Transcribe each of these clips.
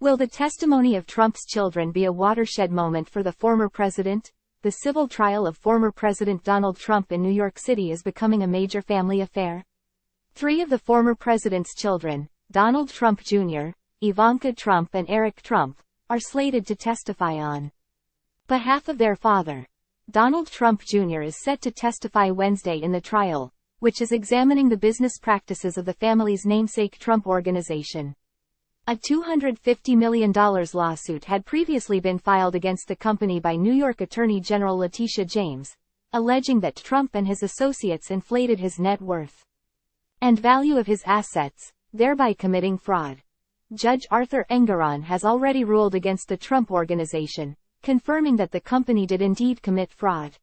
Will the testimony of Trump's children be a watershed moment for the former president? The civil trial of former President Donald Trump in New York City is becoming a major family affair. 3 of the former president's children, Donald Trump Jr., Ivanka Trump and Eric Trump, are slated to testify on behalf of their father. Donald Trump Jr. is set to testify Wednesday in the trial, which is examining the business practices of the family's namesake Trump Organization. A $250 million lawsuit had previously been filed against the company by New York Attorney General Letitia James, alleging that Trump and his associates inflated his net worth and value of his assets, thereby committing fraud. Judge Arthur Engoron has already ruled against the Trump Organization, confirming that the company did indeed commit fraud.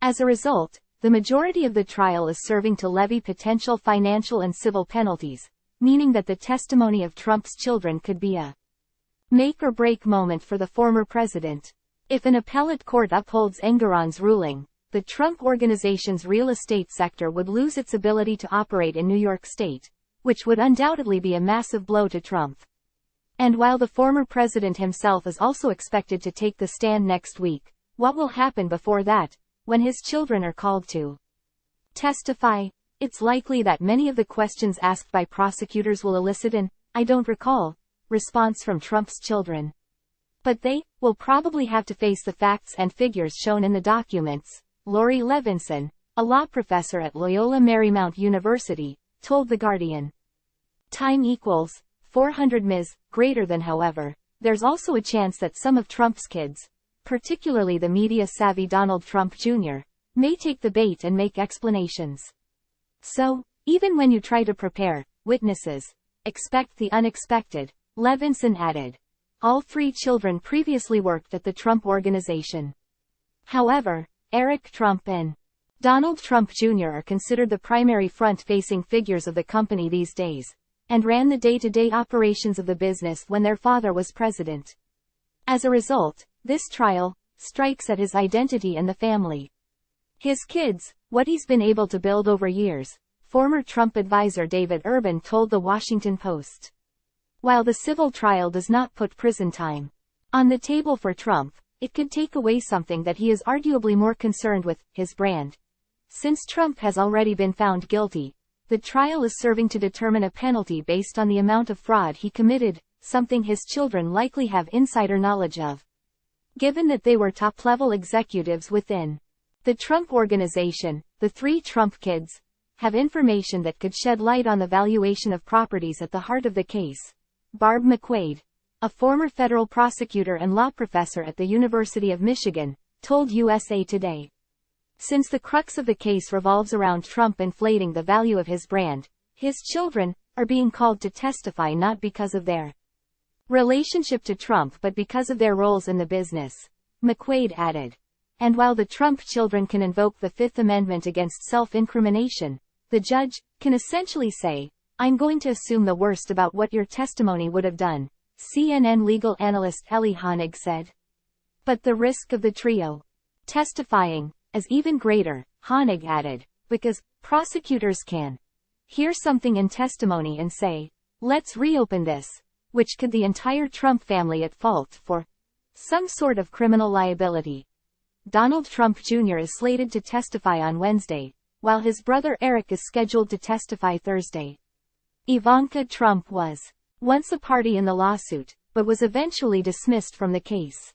As a result, the majority of the trial is serving to levy potential financial and civil penalties, meaning that the testimony of Trump's children could be a make-or-break moment for the former president. If an appellate court upholds Engoron's ruling, the Trump Organization's real estate sector would lose its ability to operate in New York State, which would undoubtedly be a massive blow to Trump. And while the former president himself is also expected to take the stand next week, what will happen before that, when his children are called to testify? It's likely that many of the questions asked by prosecutors will elicit an "I don't recall" response from Trump's children. But they will probably have to face the facts and figures shown in the documents, Lori Levinson, a law professor at Loyola Marymount University, told The Guardian. Time equals 400 ms. Greater than. However, there's also a chance that some of Trump's kids, particularly the media-savvy Donald Trump Jr., may take the bait and make explanations. So, even when you try to prepare witnesses, expect the unexpected, Levinson added. All 3 children previously worked at the Trump Organization. However, Eric Trump and Donald Trump Jr. are considered the primary front-facing figures of the company these days, and ran the day-to-day operations of the business when their father was president. As a result, this trial strikes at his identity and the family. His kids, what he's been able to build over years, former Trump advisor David Urban told The Washington Post. While the civil trial does not put prison time on the table for Trump, it could take away something that he is arguably more concerned with, his brand. Since Trump has already been found guilty, the trial is serving to determine a penalty based on the amount of fraud he committed, something his children likely have insider knowledge of, given that they were top-level executives within the Trump Organization. The 3 Trump kids have information that could shed light on the valuation of properties at the heart of the case. Barb McQuaid, a former federal prosecutor and law professor at the University of Michigan, told USA Today. Since the crux of the case revolves around Trump inflating the value of his brand, his children are being called to testify not because of their relationship to Trump but because of their roles in the business, McQuaid added. And while the Trump children can invoke the Fifth Amendment against self-incrimination, the judge can essentially say, "I'm going to assume the worst about what your testimony would have done," CNN legal analyst Ellie Honig said. But the risk of the trio testifying is even greater, Honig added, because prosecutors can hear something in testimony and say, "Let's reopen this," which could the entire Trump family at fault for some sort of criminal liability. Donald Trump Jr. is slated to testify on Wednesday, while his brother Eric is scheduled to testify Thursday. Ivanka Trump was once a party in the lawsuit, but was eventually dismissed from the case.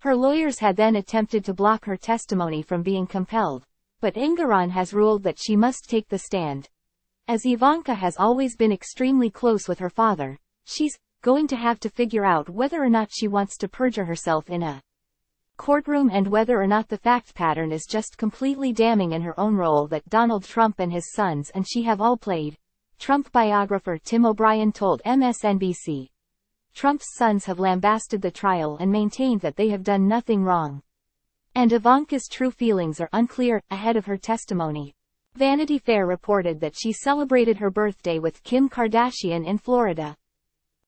Her lawyers had then attempted to block her testimony from being compelled, but Engoron has ruled that she must take the stand. As Ivanka has always been extremely close with her father, she's going to have to figure out whether or not she wants to perjure herself in a courtroom and whether or not the fact pattern is just completely damning in her own role that Donald Trump and his sons and she have all played, Trump biographer Tim O'Brien told MSNBC. Trump's sons have lambasted the trial and maintained that they have done nothing wrong. And Ivanka's true feelings are unclear. Ahead of her testimony, Vanity Fair reported that she celebrated her birthday with Kim Kardashian in Florida.